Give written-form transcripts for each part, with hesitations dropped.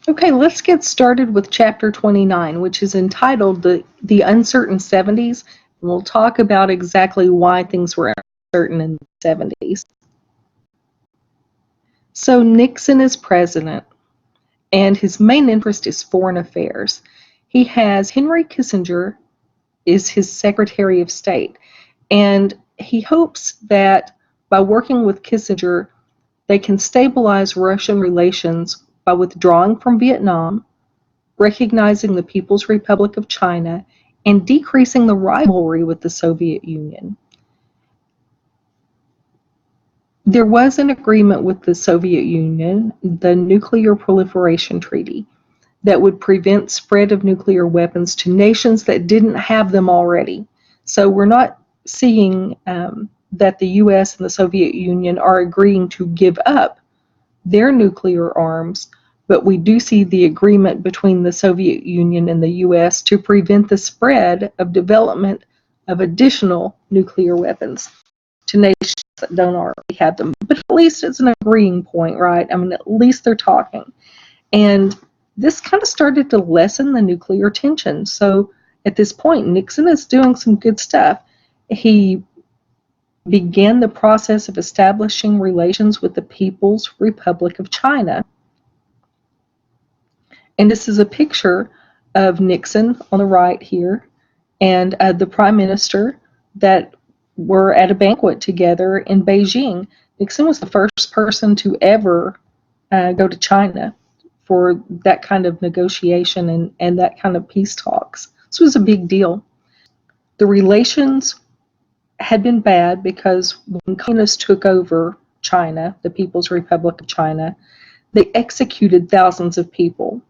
Okay, let's get started with chapter 29, which is entitled The Uncertain 70s. And we'll talk about exactly why things were uncertain in the 70s. So Nixon is president, and his main interest is foreign affairs. He has Henry Kissinger is his Secretary of State, and he hopes that by working with Kissinger, they can stabilize Russian relations by withdrawing from Vietnam, recognizing the People's Republic of China, and decreasing the rivalry with the Soviet Union. There was an agreement with the Soviet Union, the Nuclear Proliferation Treaty, that would prevent spread of nuclear weapons to nations that didn't have them already. So we're not seeing that the US and the Soviet Union are agreeing to give up their nuclear arms, but we do see the agreement between the Soviet Union and the US to prevent the spread of development of additional nuclear weapons to nations that don't already have them. But at least it's an agreeing point, right? I mean, at least they're talking. And this kind of started to lessen the nuclear tension. So at this point, Nixon is doing some good stuff. He began the process of establishing relations with the People's Republic of China. And this is a picture of Nixon on the right here and the Prime Minister that were at a banquet together in Beijing. Nixon was the first person to ever go to China for that kind of negotiation and that kind of peace talks. This was a big deal. The relations had been bad because when communists took over China, the People's Republic of China, they executed thousands of people.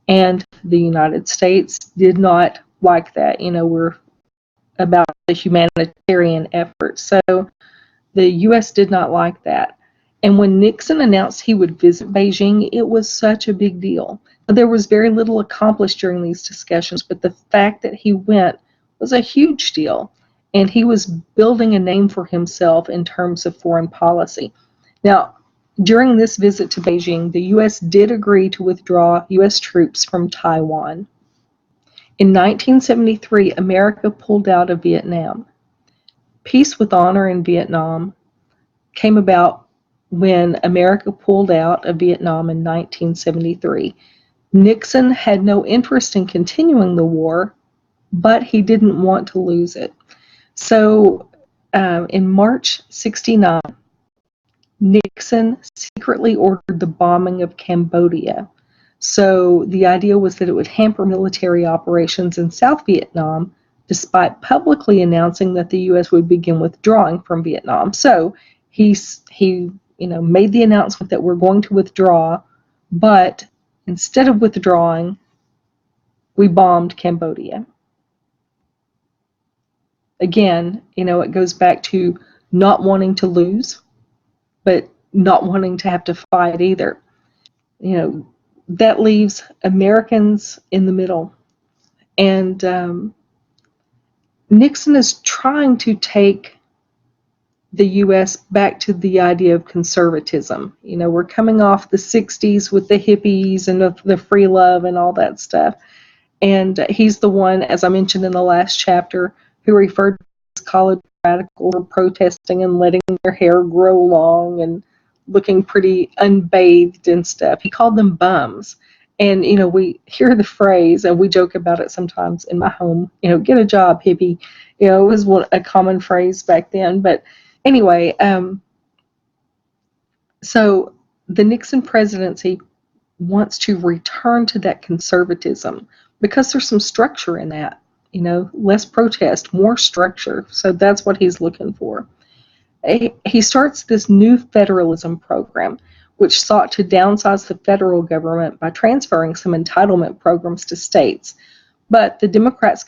And the United States did not like that. You know, we're about the humanitarian effort. So the U.S. did not like that. And when Nixon announced he would visit Beijing, it was such a big deal. There was very little accomplished during these discussions, but the fact that he went was a huge deal. And he was building a name for himself in terms of foreign policy. Now, during this visit to Beijing, the U.S. did agree to withdraw U.S. troops from Taiwan. In 1973, America pulled out of Vietnam. Peace with honor in Vietnam came about when America pulled out of Vietnam in 1973. Nixon had no interest in continuing the war, but he didn't want to lose it. So in March '69, Nixon secretly ordered the bombing of Cambodia. So the idea was that it would hamper military operations in South Vietnam, despite publicly announcing that the U.S. would begin withdrawing from Vietnam. So he made the announcement that we're going to withdraw, but instead of withdrawing, we bombed Cambodia. Again, it goes back to not wanting to lose, but not wanting to have to fight either. That leaves Americans in the middle. And Nixon is trying to take the U.S. back to the idea of conservatism. We're coming off the 60s with the hippies and the free love and all that stuff. And he's the one, as I mentioned in the last chapter, who referred to college radicals for protesting and letting their hair grow long and looking pretty unbathed and stuff. He called them bums. And, we hear the phrase, and we joke about it sometimes in my home, get a job, hippie. It was a common phrase back then. But anyway, so the Nixon presidency wants to return to that conservatism because there's some structure in that. Less protest, more structure. So that's what he's looking for. He starts this new federalism program, which sought to downsize the federal government by transferring some entitlement programs to states. But the Democrats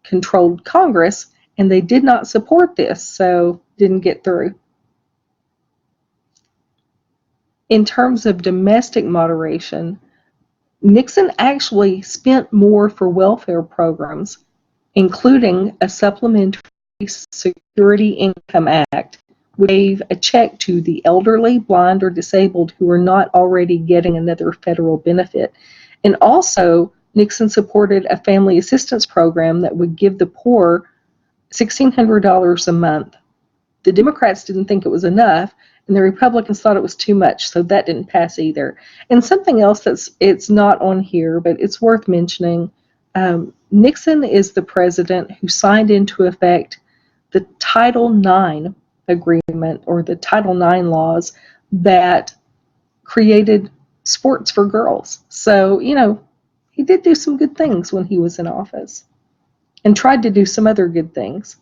controlled Congress, and they did not support this, so didn't get through. In terms of domestic moderation, Nixon actually spent more for welfare programs, including a Supplementary Security Income Act, gave a check to the elderly, blind, or disabled who were not already getting another federal benefit. And also, Nixon supported a family assistance program that would give the poor $1,600 a month. The Democrats didn't think it was enough, and the Republicans thought it was too much, so that didn't pass either. And something else it's not on here, but it's worth mentioning. Nixon is the president who signed into effect the Title IX agreement, or the Title IX laws, that created sports for girls. So, he did do some good things when he was in office, and tried to do some other good things.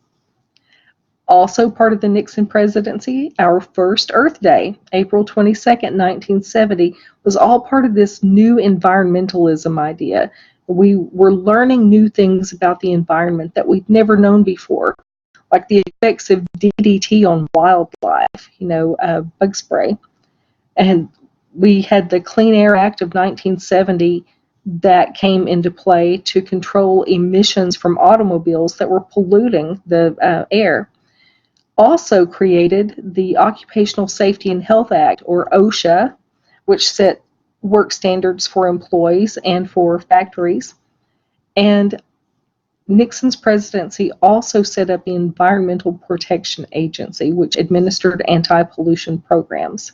Also part of the Nixon presidency, our first Earth Day, April 22nd, 1970, was all part of this new environmentalism idea. We were learning new things about the environment that we'd never known before, like the effects of DDT on wildlife, bug spray. And we had the Clean Air Act of 1970 that came into play to control emissions from automobiles that were polluting the air. Also created the Occupational Safety and Health Act, or OSHA, which set work standards for employees and for factories. And Nixon's presidency also set up the Environmental Protection Agency, which administered anti-pollution programs.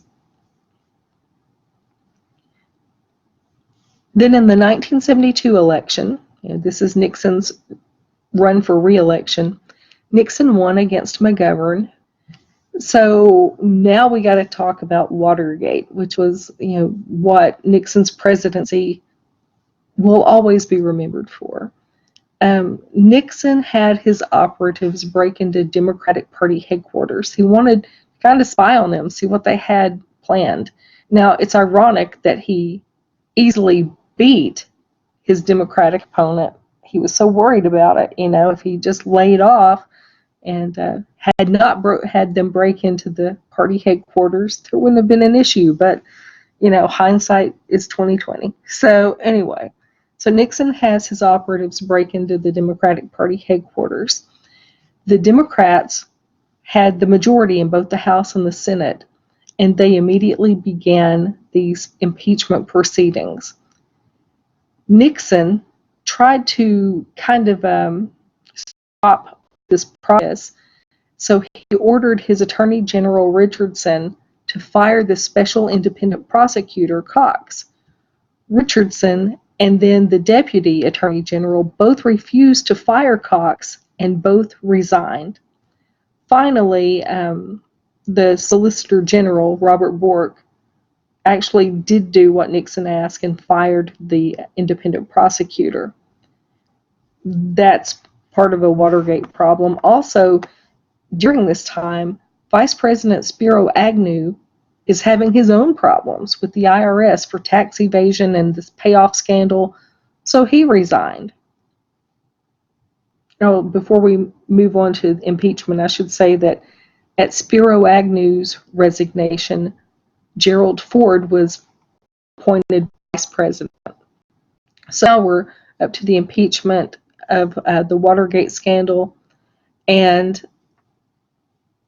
Then in the 1972 election, this is Nixon's run for re-election, Nixon won against McGovern. So now we got to talk about Watergate, which was, what Nixon's presidency will always be remembered for. Nixon had his operatives break into Democratic Party headquarters. He wanted to kind of spy on them, see what they had planned. Now, it's ironic that he easily beat his Democratic opponent. He was so worried about it, if he just laid off and had not had them break into the party headquarters, there wouldn't have been an issue. But, hindsight is 2020. So anyway, so Nixon has his operatives break into the Democratic Party headquarters. The Democrats had the majority in both the House and the Senate, and they immediately began these impeachment proceedings. Nixon tried to kind of stop this process, so he ordered his Attorney General Richardson to fire the special independent prosecutor Cox. Richardson and then the Deputy Attorney General both refused to fire Cox, and both resigned. Finally, the Solicitor General, Robert Bork, actually did do what Nixon asked and fired the independent prosecutor. That's part of a Watergate problem. Also, during this time, Vice President Spiro Agnew is having his own problems with the IRS for tax evasion and this payoff scandal, so he resigned. Now, before we move on to impeachment, I should say that at Spiro Agnew's resignation, Gerald Ford was appointed vice president. So now we're up to the impeachment of the Watergate scandal. And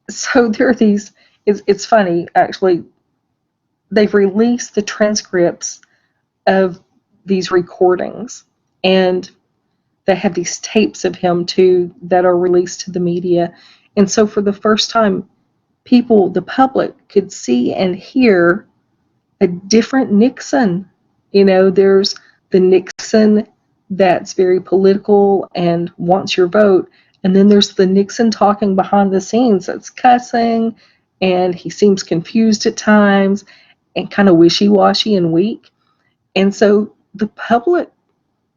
so there are these, it's funny, actually, they've released the transcripts of these recordings, and they have these tapes of him too that are released to the media. And so for the first time, people, the public, could see and hear a different Nixon. There's the Nixon that's very political and wants your vote, and then there's the Nixon talking behind the scenes that's cussing, and he seems confused at times and kind of wishy-washy and weak. And so the public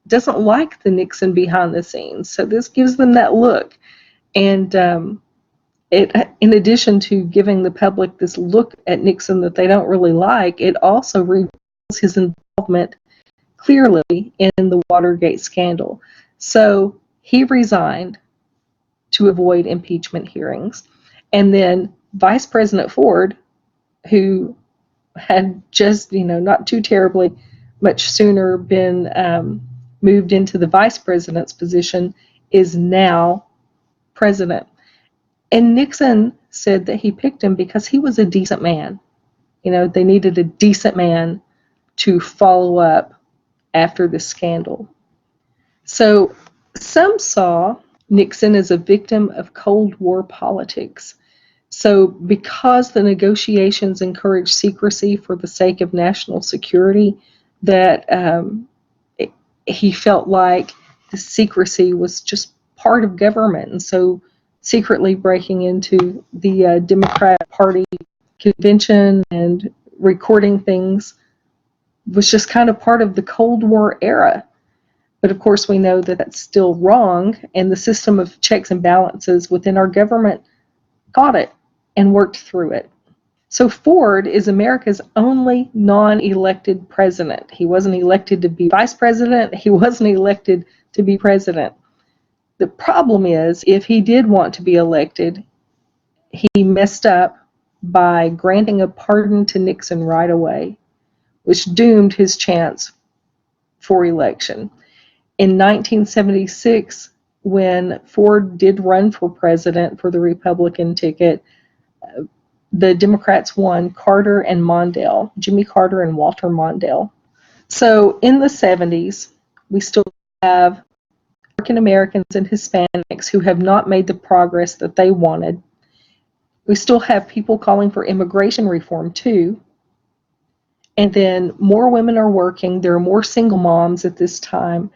doesn't like the Nixon behind the scenes, so this gives them that look. And it, in addition to giving the public this look at Nixon that they don't really like, it also reveals his involvement clearly in the Watergate scandal. So he resigned to avoid impeachment hearings. And then Vice President Ford, who had just, not too terribly much sooner been moved into the vice president's position, is now president. And Nixon said that he picked him because he was a decent man. They needed a decent man to follow up after the scandal. So some saw Nixon as a victim of Cold War politics. So because the negotiations encouraged secrecy for the sake of national security, that he felt like the secrecy was just part of government. And so secretly breaking into the Democrat Party convention and recording things was just kind of part of the Cold War era. But of course, we know that that's still wrong, and the system of checks and balances within our government got it and worked through it. So Ford is America's only non-elected president. He wasn't elected to be vice president. He wasn't elected to be president. The problem is, if he did want to be elected, he messed up by granting a pardon to Nixon right away, which doomed his chance for election. In 1976, when Ford did run for president for the Republican ticket, the Democrats won Carter and Mondale, Jimmy Carter and Walter Mondale. So in the 70s, we still have African Americans and Hispanics who have not made the progress that they wanted. We still have people calling for immigration reform too. And then more women are working. There are more single moms at this time.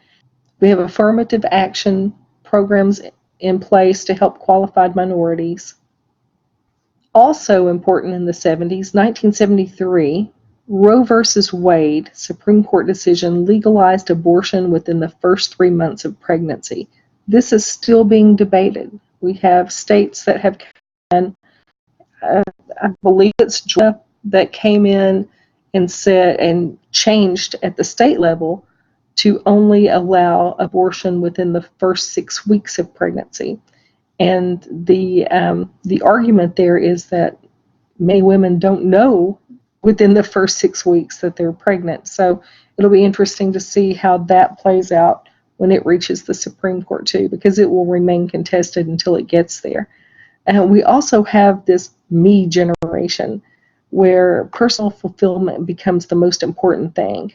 We have affirmative action programs in place to help qualified minorities. Also important in the 70s, 1973, Roe versus Wade Supreme Court decision legalized abortion within the first 3 months of pregnancy. This is still being debated. We have states that have, I believe it's Georgia, that came in and said and changed at the state level to only allow abortion within the first 6 weeks of pregnancy. And the argument there is that many women don't know within the first 6 weeks that they're pregnant. So it'll be interesting to see how that plays out when it reaches the Supreme Court too, because it will remain contested until it gets there. And we also have this me generation where personal fulfillment becomes the most important thing.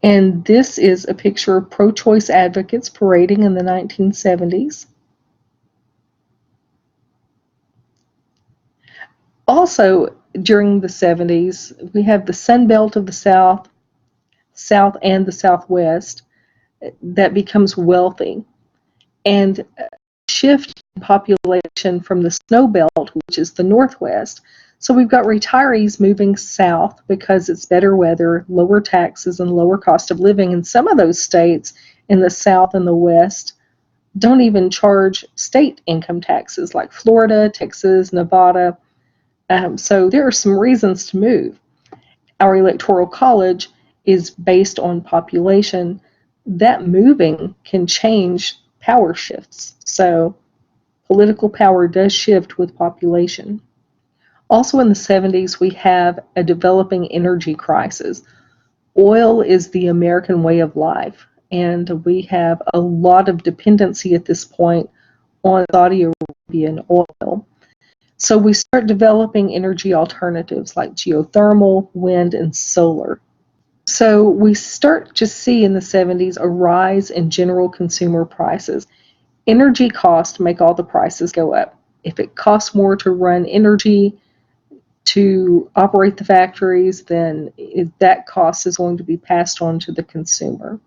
And this is a picture of pro-choice advocates parading in the 1970s. Also, during the 70s, we have the Sun Belt of the South and the Southwest that becomes wealthy. And a shift in population from the Snow Belt, which is the Northwest. So we've got retirees moving south because it's better weather, lower taxes, and lower cost of living. And some of those states in the South and the West don't even charge state income taxes, like Florida, Texas, Nevada. So there are some reasons to move. Our electoral college is based on population. That moving can change power shifts. So political power does shift with population. Also in the 70s, we have a developing energy crisis. Oil is the American way of life, and we have a lot of dependency at this point on Saudi Arabian oil. So we start developing energy alternatives like geothermal, wind, and solar. So we start to see in the 70s a rise in general consumer prices. Energy costs make all the prices go up. If it costs more to run energy to operate the factories, then that cost is going to be passed on to the consumer,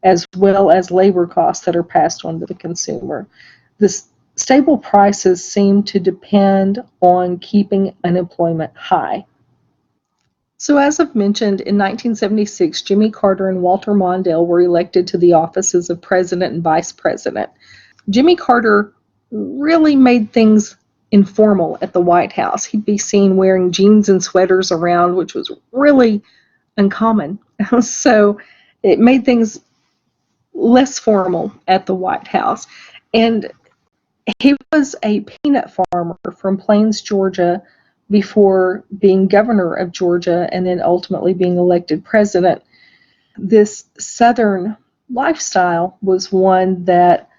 as well as labor costs that are passed on to the consumer. This stable prices seem to depend on keeping unemployment high. So as I've mentioned, in 1976, Jimmy Carter and Walter Mondale were elected to the offices of president and vice president. Jimmy Carter really made things informal at the White House. He'd be seen wearing jeans and sweaters around, which was really uncommon. So it made things less formal at the White House. And he was a peanut farmer from Plains, Georgia, before being governor of Georgia and then ultimately being elected president. This Southern lifestyle was one that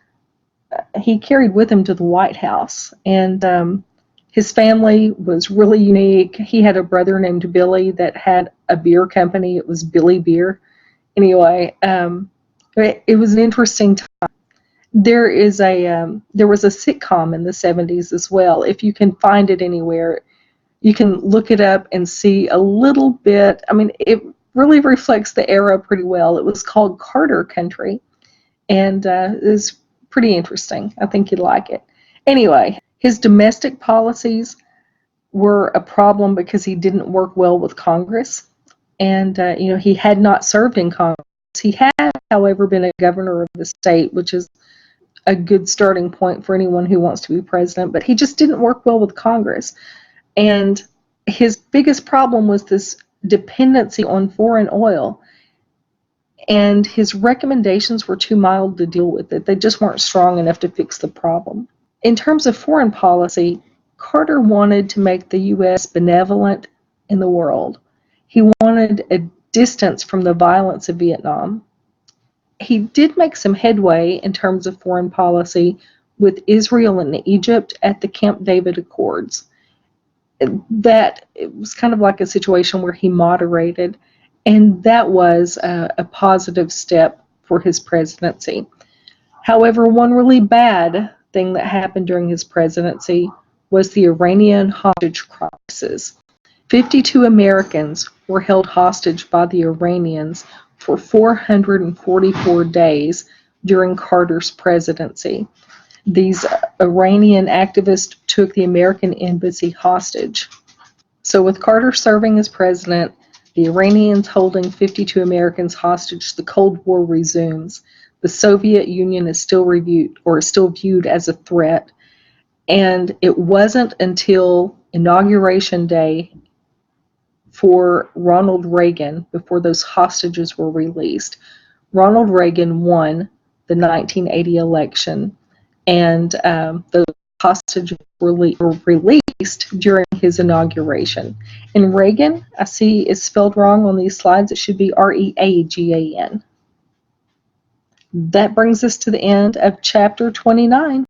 he carried with him to the White House. And his family was really unique. He had a brother named Billy that had a beer company. It was Billy Beer. Anyway, it was an interesting time. There was a sitcom in the 70s as well. If you can find it anywhere, you can look it up and see a little bit. I mean, it really reflects the era pretty well. It was called Carter Country, and it was pretty interesting. I think you'd like it. Anyway, his domestic policies were a problem because he didn't work well with Congress, and he had not served in Congress. He had, however, been a governor of the state, which is a good starting point for anyone who wants to be president, but he just didn't work well with Congress. And his biggest problem was this dependency on foreign oil. And his recommendations were too mild to deal with it. They just weren't strong enough to fix the problem. In terms of foreign policy, Carter wanted to make the U.S. benevolent in the world. He wanted a distance from the violence of Vietnam. He did make some headway in terms of foreign policy with Israel and Egypt at the Camp David Accords. That it was kind of like a situation where he moderated, and that was a positive step for his presidency. However, one really bad thing that happened during his presidency was the Iranian hostage crisis. 52 Americans were held hostage by the Iranians for 444 days during Carter's presidency. These Iranian activists took the American embassy hostage. So with Carter serving as president, the Iranians holding 52 Americans hostage, the Cold War resumes. The Soviet Union is still viewed as a threat. And it wasn't until Inauguration Day for Ronald Reagan, before those hostages were released. Ronald Reagan won the 1980 election, and the hostages were released during his inauguration. And Reagan, I see, is spelled wrong on these slides. It should be Reagan. That brings us to the end of chapter 29.